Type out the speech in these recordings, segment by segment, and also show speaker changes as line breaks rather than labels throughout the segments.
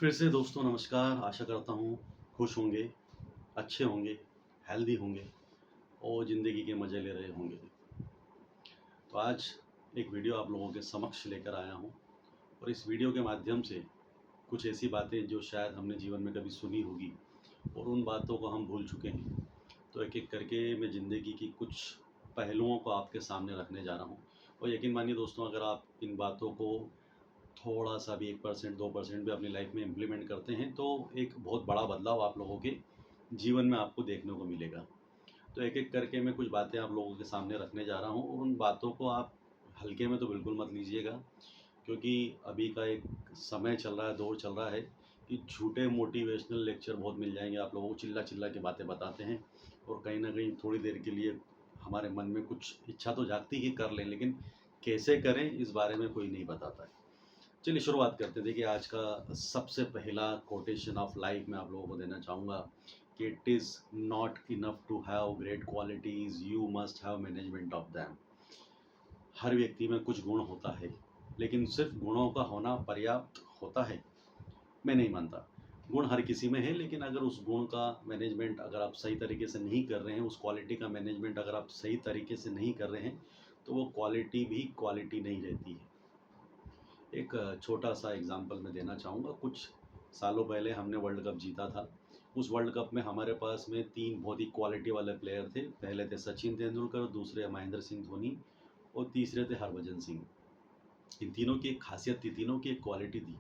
फिर से दोस्तों नमस्कार। आशा करता हूँ खुश होंगे, अच्छे होंगे, हेल्दी होंगे और ज़िंदगी के मज़े ले रहे होंगे। तो आज एक वीडियो आप लोगों के समक्ष लेकर आया हूँ और इस वीडियो के माध्यम से कुछ ऐसी बातें जो शायद हमने जीवन में कभी सुनी होगी और उन बातों को हम भूल चुके हैं। तो एक-एक करके मैं ज़िंदगी की कुछ पहलुओं को आपके सामने रखने जा रहा हूँ और यकीन मानिए दोस्तों, अगर आप इन बातों को थोड़ा-सा भी 1% 2% भी अपनी लाइफ में इम्प्लीमेंट करते हैं, तो एक बहुत बड़ा बदलाव आप लोगों के जीवन में आपको देखने को मिलेगा। तो एक-एक करके मैं कुछ बातें आप लोगों के सामने रखने जा रहा हूँ और उन बातों को आप हल्के में तो बिल्कुल मत लीजिएगा, क्योंकि अभी का एक समय चल रहा है, दौर चल रहा है कि झूठे मोटिवेशनल लेक्चर बहुत मिल जाएँगे आप लोगों को, चिल्ला-चिल्ला के बातें बताते हैं और कहीं न कहीं थोड़ी देर के लिए हमारे मन में कुछ इच्छा तो जागती है कि कर लें, लेकिन कैसे करें इस बारे में कोई नहीं बताता है। चलिए शुरुआत करते हैं। देखिए, आज का सबसे पहला कोटेशन ऑफ लाइफ मैं आप लोगों को देना चाहूँगा कि it is not enough to have great qualities, you must have management of them. हर व्यक्ति में कुछ गुण होता है, लेकिन सिर्फ गुणों का होना पर्याप्त होता है? मैं नहीं मानता। गुण हर किसी में है, लेकिन अगर उस गुण का मैनेजमेंट अगर आप सही तरीके से नहीं कर रहे हैं, उस क्वालिटी का मैनेजमेंट अगर आप सही तरीके से नहीं कर रहे हैं, तो वो क्वालिटी भी क्वालिटी नहीं रहती है। एक छोटा-सा एग्ज़ाम्पल मैं देना चाहूँगा। कुछ सालों पहले हमने वर्ल्ड कप जीता था। उस वर्ल्ड कप में हमारे पास में 3 बहुत ही क्वालिटी वाले प्लेयर थे। पहले थे सचिन तेंदुलकर, दूसरे महेंद्र सिंह धोनी और तीसरे थे हरभजन सिंह। इन तीनों की एक ख़ासियत थी, तीनों की एक क्वालिटी थी।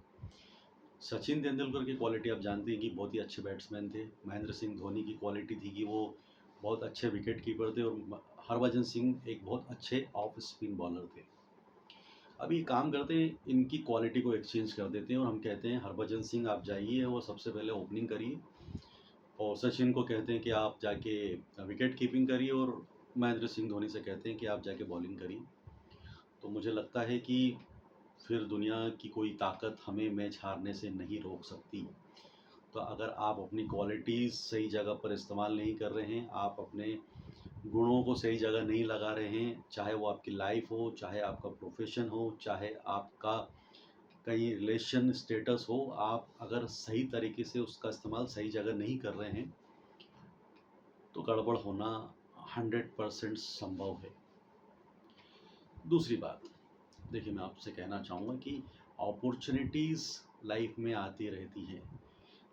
सचिन तेंदुलकर की क्वालिटी आप जानते हैं कि बहुत ही अच्छे बैट्समैन थे। महेंद्र सिंह धोनी की क्वालिटी थी कि वो बहुत अच्छे विकेट कीपर थे और हरभजन सिंह एक बहुत अच्छे ऑफ स्पिन बॉलर थे। अब ये काम करते हैं, इनकी क्वालिटी को एक्सचेंज कर देते हैं और हम कहते हैं हरभजन सिंह आप जाइए और सबसे पहले ओपनिंग करिए, और सचिन को कहते हैं कि आप जाके विकेट कीपिंग करिए, और महेंद्र सिंह धोनी से कहते हैं कि आप जाके बॉलिंग करिए। तो मुझे लगता है कि फिर दुनिया की कोई ताकत हमें मैच हारने से नहीं रोक सकती। तो अगर आप अपनी क्वालिटीज़ सही जगह पर इस्तेमाल नहीं कर रहे हैं, आप अपने गुणों को सही जगह नहीं लगा रहे हैं, चाहे वो आपकी लाइफ हो, चाहे आपका प्रोफेशन हो, चाहे आपका कहीं रिलेशन स्टेटस हो, आप अगर सही तरीके से उसका इस्तेमाल सही जगह नहीं कर रहे हैं, तो गड़बड़ होना 100% संभव है। दूसरी बात, देखिए मैं आपसे कहना चाहूँगा कि अपॉर्चुनिटीज़ लाइफ में आती रहती हैं,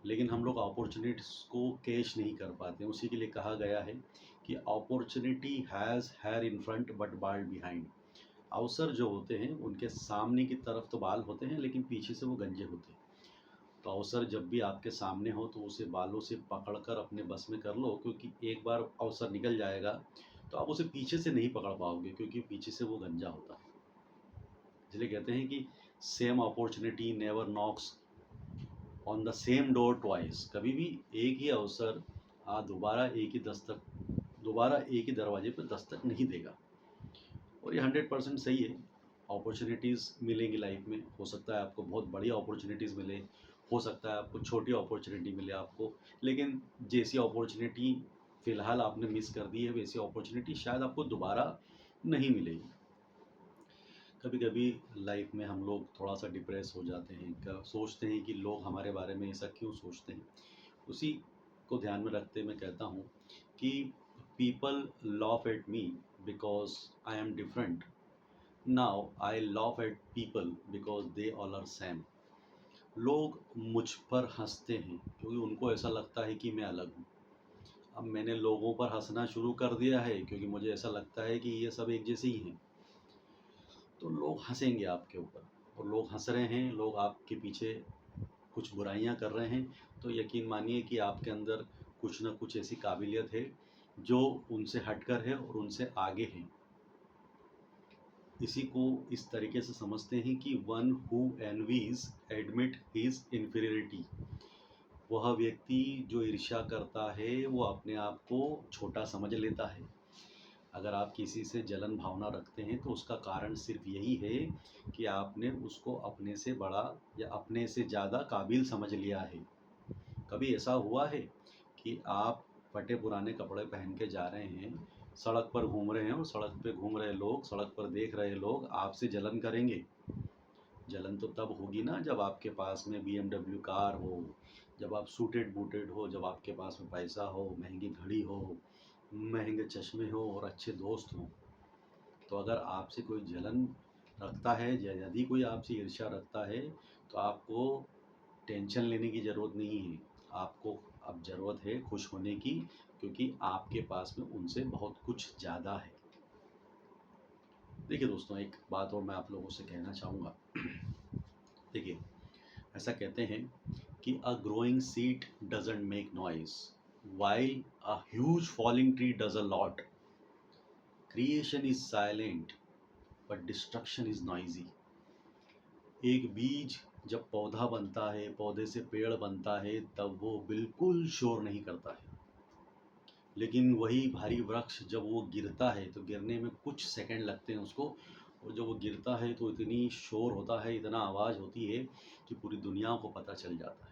लेकिन हम लोग अपॉर्चुनिटीज़ को कैच नहीं कर पाते हैं। उसी के लिए कहा गया है कि opportunity has hair in front but bald behind. अवसर जो होते हैं उनके सामने की तरफ तो बाल होते हैं, लेकिन पीछे से वो गंजे होते हैं। तो अवसर जब भी आपके सामने हो तो उसे बालों से पकड़कर अपने बस में कर लो, क्योंकि एक बार अवसर निकल जाएगा तो आप उसे पीछे से नहीं पकड़ पाओगे, क्योंकि पीछे से वो गंजा होता है। इसलिए कहते हैं कि same opportunity never knocks on the same door twice. कभी भी एक ही अवसर दोबारा एक ही दरवाजे पर दस्तक नहीं देगा। और ये 100% सही है। अपॉर्चुनिटीज़ मिलेंगी लाइफ में, हो सकता है आपको बहुत बड़ी अपॉर्चुनिटीज़ मिले, हो सकता है आपको छोटी अपॉर्चुनिटी मिले आपको, लेकिन जैसी अपॉर्चुनिटी फ़िलहाल आपने मिस कर दी है, वैसी अपॉर्चुनिटी शायद आपको दोबारा नहीं मिलेगी। कभी-कभी लाइफ में हम लोग थोड़ा-सा डिप्रेस हो जाते हैं, सोचते हैं कि लोग हमारे बारे में ऐसा क्यों सोचते हैं। उसी को ध्यान में रखते मैं कहता हूँ कि people laugh at me because I am different. Now I laugh at people because they all are same. लोग मुझ पर हंसते हैं क्योंकि उनको ऐसा लगता है कि मैं अलग हूँ। अब मैंने लोगों पर हंसना शुरू कर दिया है क्योंकि मुझे ऐसा लगता है कि ये सब एक जैसे ही हैं। तो लोग हंसेंगे आपके ऊपर, और लोग हंस रहे हैं, लोग आपके पीछे कुछ बुराइयां कर रहे हैं, तो यकीन मानिए कि आपके अंदर कुछ ना कुछ ऐसी काबिलियत है जो उनसे हटकर है और उनसे आगे है। इसी को इस तरीके से समझते हैं कि one who envies admit his inferiority. वह व्यक्ति जो ईर्ष्या करता है वो अपने आप को छोटा समझ लेता है। अगर आप किसी से जलन भावना रखते हैं तो उसका कारण सिर्फ यही है कि आपने उसको अपने से बड़ा या अपने से ज़्यादा काबिल समझ लिया है। कभी ऐसा हुआ है कि आप फटे पुराने कपड़े पहन के जा रहे हैं, सड़क पर घूम रहे हैं और सड़क पे घूम रहे लोग, सड़क पर देख रहे लोग आपसे जलन करेंगे? जलन तो तब होगी ना जब आपके पास में BMW कार हो, जब आप सूटेड बूटेड हो, जब आपके पास में पैसा हो, महंगी घड़ी हो, महंगे चश्मे हो और अच्छे दोस्त हों। तो अगर आपसे कोई जलन रखता है या यदि कोई आपसे ईर्ष्या रखता है तो आपको टेंशन लेने की ज़रूरत नहीं है। आपको अब ज़रूरत है खुश होने की, क्योंकि आपके पास में उनसे बहुत कुछ ज़्यादा है। देखिए दोस्तों, एक बात और मैं आप लोगों से कहना चाहूँगा। देखिए, ऐसा कहते हैं कि a growing seed doesn't make noise while a huge falling tree does a lot. Creation is silent but destruction is noisy. एक बीज जब पौधा बनता है, पौधे से पेड़ बनता है, तब वो बिल्कुल शोर नहीं करता है। लेकिन वही भारी वृक्ष जब वो गिरता है तो गिरने में कुछ सेकंड लगते हैं उसको, और जब वो गिरता है तो इतनी शोर होता है, इतना आवाज़ होती है कि पूरी दुनिया को पता चल जाता है।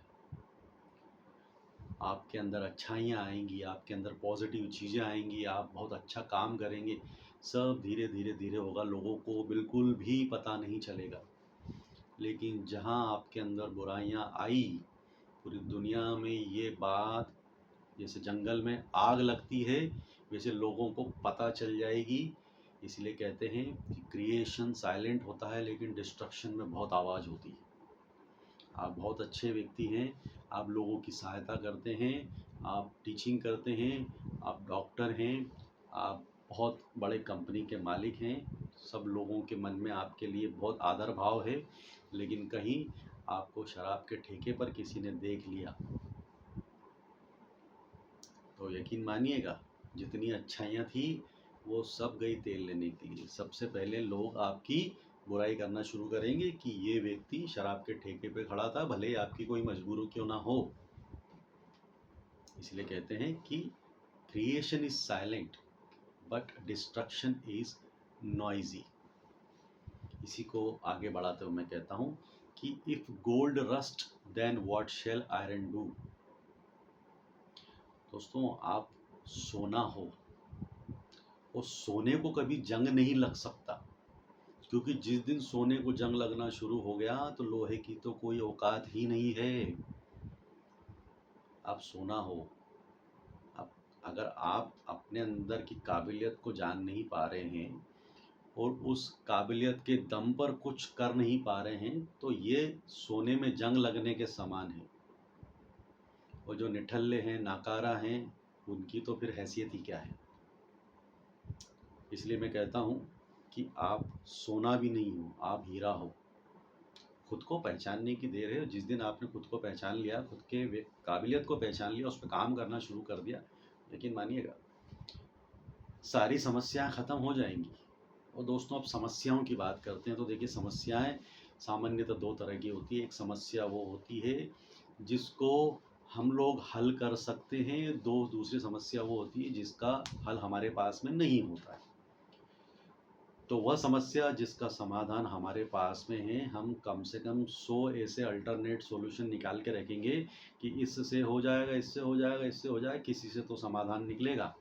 आपके अंदर अच्छाइयाँ आएंगी, आपके अंदर पॉजिटिव चीज़ें आएंगी, आप बहुत अच्छा काम करेंगे, सब धीरे धीरे धीरे होगा, लोगों को बिल्कुल भी पता नहीं चलेगा। लेकिन जहाँ आपके अंदर बुराइयाँ आई, पूरी दुनिया में ये बात जैसे जंगल में आग लगती है वैसे लोगों को पता चल जाएगी। इसलिए कहते हैं कि क्रिएशन साइलेंट होता है लेकिन डिस्ट्रक्शन में बहुत आवाज़ होती है। आप बहुत अच्छे व्यक्ति हैं, आप लोगों की सहायता करते हैं, आप टीचिंग करते हैं, आप डॉक्टर हैं, आप बहुत बड़े कंपनी के मालिक हैं, सब लोगों के मन में आपके लिए बहुत आदर भाव है। लेकिन कहीं आपको शराब के ठेके पर किसी ने देख लिया तो यकीन मानिएगा, जितनी अच्छाइयाँ थी वो सब गई तेल लेने के लिए। सबसे पहले लोग आपकी बुराई करना शुरू करेंगे कि ये व्यक्ति शराब के ठेके पे खड़ा था, भले ही आपकी कोई मजबूरी क्यों ना हो। इसलिए कहते हैं कि creation is silent but destruction is noisy. इसी को आगे बढ़ाते हुए मैं कहता हूँ कि if gold rust then what shall iron do. दोस्तों, आप सोना हो, और सोने को कभी जंग नहीं लग सकता, क्योंकि जिस दिन सोने को जंग लगना शुरू हो गया तो लोहे की तो कोई औकात ही नहीं है। आप सोना हो, अब अगर आप अपने अंदर की काबिलियत को जान नहीं पा रहे हैं और उस काबिलियत के दम पर कुछ कर नहीं पा रहे हैं तो ये सोने में जंग लगने के समान है। और जो निठल्ले हैं, नाकारा हैं, उनकी तो फिर हैसियत ही क्या है। इसलिए मैं कहता हूँ कि आप सोना भी नहीं हो, आप हीरा हो। खुद को पहचानने की देर है। जिस दिन आपने खुद को पहचान लिया, खुद के काबिलियत को पहचान लिया, उस पर काम करना शुरू कर दिया, लेकिन मानिएगा सारी समस्याएं ख़त्म हो जाएंगी। और दोस्तों, अब समस्याओं की बात करते हैं तो देखिए, समस्याएं सामान्यतः दो तरह की होती है। एक समस्या वो होती है जिसको हम लोग हल कर सकते हैं, दूसरी समस्या वो होती है जिसका हल हमारे पास में नहीं होता है। तो वह समस्या जिसका समाधान हमारे पास में है, हम कम से कम 100 ऐसे अल्टरनेट सॉल्यूशन निकाल के रखेंगे कि इससे हो जाएगा, इससे हो जाएगा, इससे हो जाएगा, किसी से तो समाधान निकलेगा।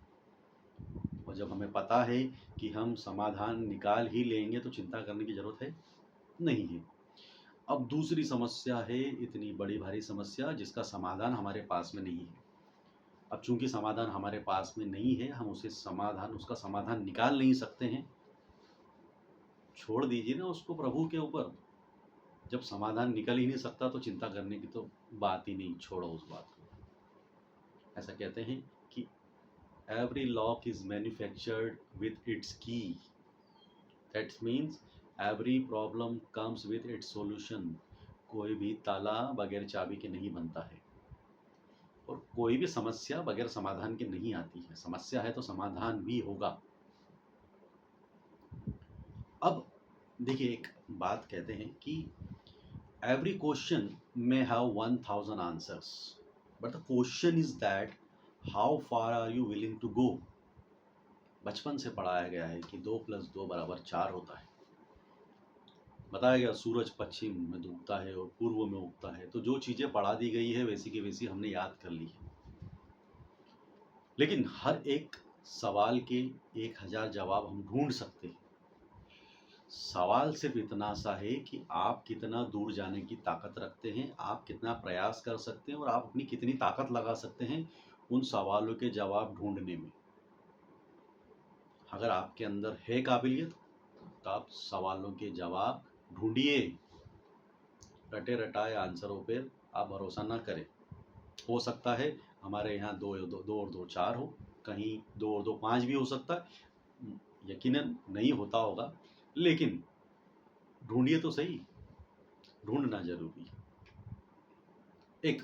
और जब हमें पता है कि हम समाधान निकाल ही लेंगे तो चिंता करने की ज़रूरत है नहीं है। अब दूसरी समस्या है, इतनी बड़ी भारी समस्या जिसका समाधान हमारे पास में नहीं है। अब चूंकि समाधान हमारे पास में नहीं है, हम उसका समाधान निकाल नहीं सकते हैं। छोड़ दीजिए ना उसको प्रभु के ऊपर। जब समाधान निकल ही नहीं सकता तो चिंता करने की तो बात ही नहीं, छोड़ो उस बात को। ऐसा कहते हैं कि every lock is manufactured with its key, that means every problem comes with its solution. कोई भी ताला बगैर चाबी के नहीं बनता है, और कोई भी समस्या बगैर समाधान के नहीं आती है। समस्या है तो समाधान भी होगा। अब देखिए, एक बात कहते हैं कि every question may have 1000 answers, but the question is that how far are you willing to go। बचपन से पढ़ाया गया है कि 2 + 2 = 4 होता है। बताया गया सूरज पश्चिम में डूबता है और पूर्व में उगता है। तो जो चीज़ें पढ़ा दी गई है वैसी की वैसी हमने याद कर ली है। लेकिन हर एक सवाल के 1000 जवाब हम ढूंढ सकते हैं। सवाल सिर्फ इतना सा है कि आप कितना दूर जाने की ताकत रखते हैं, आप कितना प्रयास कर सकते हैं और आप अपनी कितनी ताकत लगा सकते हैं उन सवालों के जवाब ढूंढने में। अगर आपके अंदर है काबिलियत तो आप सवालों के जवाब ढूंढिए। रटे रटाए आंसरों पर आप भरोसा ना करें। हो सकता है हमारे यहाँ दो और दो चार हो, कहीं दो और दो पाँच भी हो सकता है, यकीनन नहीं होता होगा, लेकिन ढूंढिए तो सही, ढूंढना जरूरी है। एक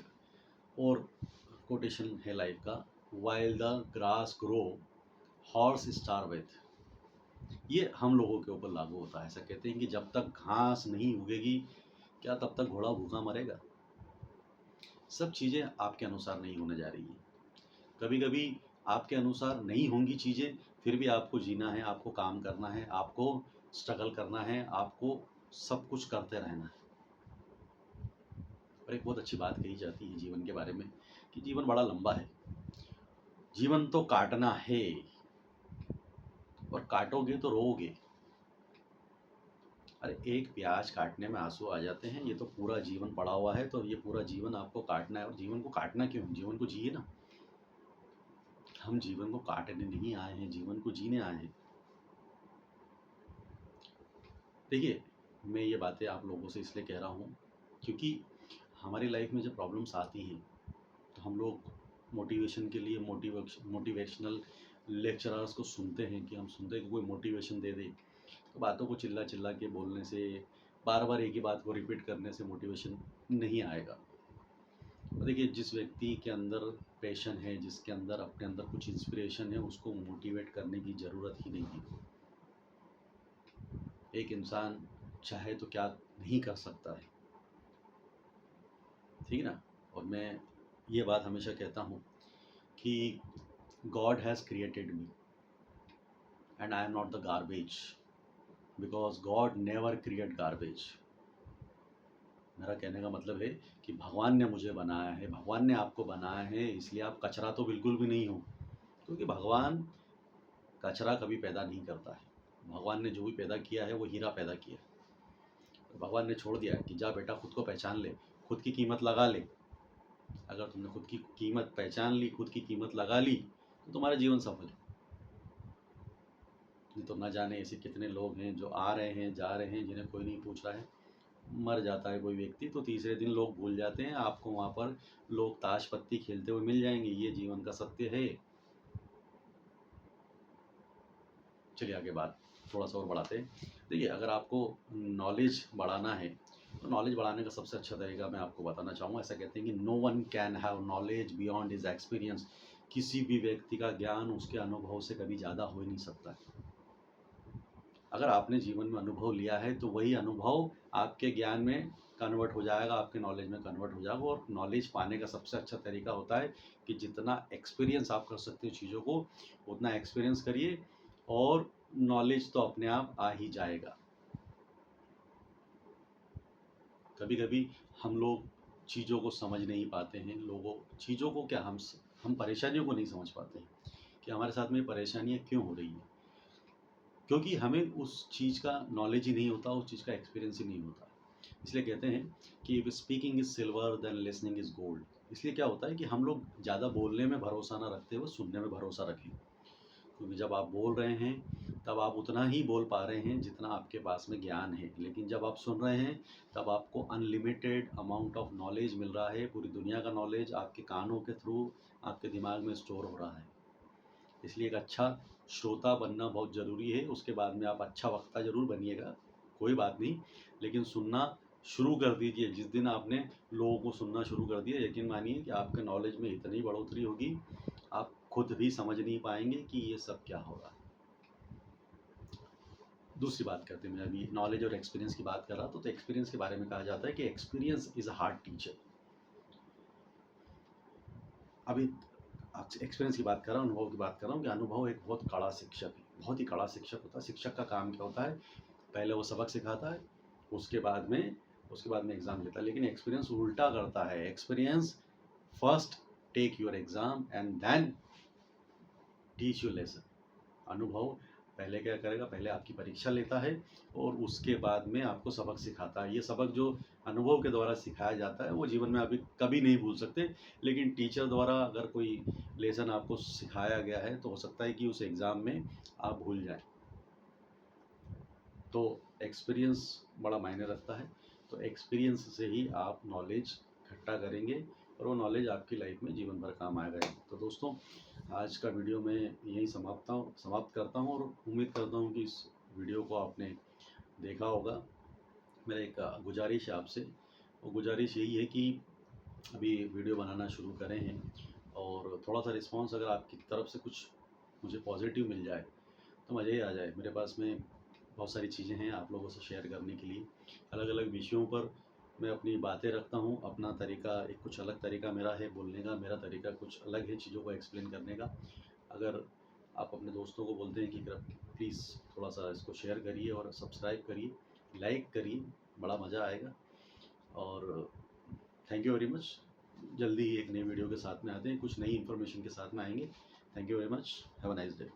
और कोटेशन है लाइफ का, while the grass grow horse starveth. ये हम लोगों के ऊपर लागू होता है। ऐसा कहते हैं कि जब तक घास नहीं उगेगी क्या तब तक घोड़ा भूखा मरेगा। सब चीज़ें आपके अनुसार नहीं होने जा रही हैं। कभी कभी आपके अनुसार नहीं होंगी चीज़ें, फिर भी आपको जीना है, आपको काम करना है, आपको स्ट्रगल करना है, आपको सब कुछ करते रहना है। और एक बहुत अच्छी बात कही जाती है जीवन के बारे में कि जीवन बड़ा लंबा है, जीवन तो काटना है, और काटोगे तो रोओगे। अरे एक प्याज काटने में आंसू आ जाते हैं, ये तो पूरा जीवन पड़ा हुआ है, तो ये पूरा जीवन आपको काटना है। और जीवन को काटना क्यों? जीवन को जिए ना। हम जीवन को काटने नहीं आए हैं, जीवन को जीने आए हैं। देखिए, मैं ये बातें आप लोगों से इसलिए कह रहा हूँ क्योंकि हमारी लाइफ में जब प्रॉब्लम्स आती हैं तो हम लोग मोटिवेशन के लिए मोटिवेशनल लेक्चरर्स को सुनते हैं, कि हम सुनते हैं कि कोई मोटिवेशन दे दे। तो बातों को चिल्ला चिल्ला के बोलने से, बार बार एक ही बात को रिपीट करने से मोटिवेशन नहीं आएगा। देखिए, जिस व्यक्ति के अंदर पैशन है, जिसके अंदर अपने अंदर कुछ इंस्पिरेशन है, उसको मोटिवेट करने की ज़रूरत ही नहीं है। एक इंसान चाहे तो क्या नहीं कर सकता है, ठीक है ना। और मैं ये बात हमेशा कहता हूँ कि God has created me and I am not the garbage, because God never create garbage. मेरा कहने का मतलब है कि भगवान ने मुझे बनाया है, भगवान ने आपको बनाया है, इसलिए आप कचरा तो बिल्कुल भी नहीं हो। क्योंकि भगवान कचरा कभी पैदा नहीं करता है। भगवान ने जो भी पैदा किया है वो हीरा पैदा किया है। भगवान ने छोड़ दिया है कि जा बेटा खुद को पहचान ले, खुद की कीमत लगा ले। अगर तुमने खुद की कीमत पहचान ली, खुद की कीमत लगा ली, तो तुम्हारा जीवन सफल है। नहीं तो न जाने ऐसे कितने लोग हैं जो आ रहे हैं, जा रहे हैं, जिन्हें कोई नहीं पूछ रहा है। मर जाता है कोई व्यक्ति तो तीसरे दिन लोग भूल जाते हैं। आपको वहाँ पर लोग ताश पत्ती खेलते हुए मिल जाएंगे। ये जीवन का सत्य है। चलिए आगे बात थोड़ा सा और बढ़ाते हैं। देखिए, अगर आपको नॉलेज बढ़ाना है तो नॉलेज बढ़ाने का सबसे अच्छा तरीका मैं आपको बताना चाहूँगा। ऐसा कहते हैं कि no one can have knowledge beyond his experience. किसी भी व्यक्ति का ज्ञान उसके अनुभव से कभी ज़्यादा हो ही नहीं सकता। अगर आपने जीवन में अनुभव लिया है तो वही अनुभव आपके ज्ञान में कन्वर्ट हो जाएगा, आपके नॉलेज में कन्वर्ट हो जाएगा। और नॉलेज पाने का सबसे अच्छा तरीका होता है कि जितना एक्सपीरियंस आप कर सकते हो चीज़ों को, उतना एक्सपीरियंस करिए और नॉलेज तो अपने आप आ ही जाएगा। कभी कभी हम लोग चीज़ों को समझ नहीं पाते हैं। चीज़ों को क्या, हम परेशानियों को नहीं समझ पाते हैं कि हमारे साथ में परेशानियाँ क्यों हो रही हैं। क्योंकि हमें उस चीज़ का नॉलेज ही नहीं होता, उस चीज़ का एक्सपीरियंस ही नहीं होता। इसलिए कहते हैं कि if speaking is silver then listening is gold. इसलिए क्या होता है कि हम लोग ज़्यादा बोलने में भरोसा ना रखते हुए सुनने में भरोसा रखें। क्योंकि जब आप बोल रहे हैं तब आप उतना ही बोल पा रहे हैं जितना आपके पास में ज्ञान है, लेकिन जब आप सुन रहे हैं तब आपको अनलिमिटेड अमाउंट ऑफ नॉलेज मिल रहा है। पूरी दुनिया का नॉलेज आपके कानों के थ्रू आपके दिमाग में स्टोर हो रहा है। इसलिए एक अच्छा श्रोता बनना बहुत ज़रूरी है। उसके बाद में आप अच्छा वक्ता ज़रूर बनिएगा, कोई बात नहीं, लेकिन सुनना शुरू कर दीजिए। जिस दिन आपने लोगों को सुनना शुरू कर दिया, यकीन मानिए कि आपके नॉलेज में इतनी बढ़ोतरी होगी, आप खुद भी समझ नहीं पाएंगे कि ये सब क्या हो रहा है। दूसरी बात करते हैं, मैं अभी नॉलेज और एक्सपीरियंस की बात कर रहा था, तो एक्सपीरियंस के बारे में कहा जाता है कि experience is a hard teacher. अभी एक्सपीरियंस की बात कर रहा हूँ, अनुभव की बात कर रहा हूँ कि अनुभव एक बहुत कड़ा शिक्षक है, बहुत ही कड़ा शिक्षक होता है। शिक्षक का काम क्या होता है? पहले वो सबक सिखाता है, उसके बाद में एग्ज़ाम लेता है। लेकिन एक्सपीरियंस उल्टा करता है। Experience first take your exam and then teach you lesson. अनुभव पहले क्या करेगा, पहले आपकी परीक्षा लेता है और उसके बाद में आपको सबक सिखाता है। ये सबक जो अनुभव के द्वारा सिखाया जाता है वो जीवन में अभी कभी नहीं भूल सकते, लेकिन टीचर द्वारा अगर कोई लेसन आपको सिखाया गया है तो हो सकता है कि उस एग्ज़ाम में आप भूल जाएं। तो एक्सपीरियंस बड़ा मायने रखता है। तो एक्सपीरियंस से ही आप नॉलेज इकट्ठा करेंगे और वो नॉलेज आपकी लाइफ में जीवन भर काम आएगा। तो दोस्तों, आज का वीडियो मैं यहीं समाप्त करता हूँ और उम्मीद करता हूँ कि इस वीडियो को आपने देखा होगा। मेरा एक गुजारिश है आपसे, वो गुजारिश यही है कि अभी वीडियो बनाना शुरू करें हैं और थोड़ा सा रिस्पांस अगर आपकी तरफ से कुछ मुझे पॉजिटिव मिल जाए तो मज़ा ही आ जाए। मेरे पास में बहुत सारी चीज़ें हैं आप लोगों से शेयर करने के लिए। अलग अलग विषयों पर मैं अपनी बातें रखता हूँ, अपना तरीका एक कुछ अलग तरीका मेरा है बोलने का, मेरा तरीका कुछ अलग है चीज़ों को एक्सप्लेन करने का। अगर आप अपने दोस्तों को बोलते हैं कि प्लीज़ थोड़ा सा इसको शेयर करिए और सब्सक्राइब करिए, लाइक करिए, बड़ा मज़ा आएगा। और थैंक यू वेरी मच। जल्दी ही एक नई वीडियो के साथ में आते हैं, कुछ नई इन्फॉर्मेशन के साथ में आएंगे। Thank you very much. Have a nice day.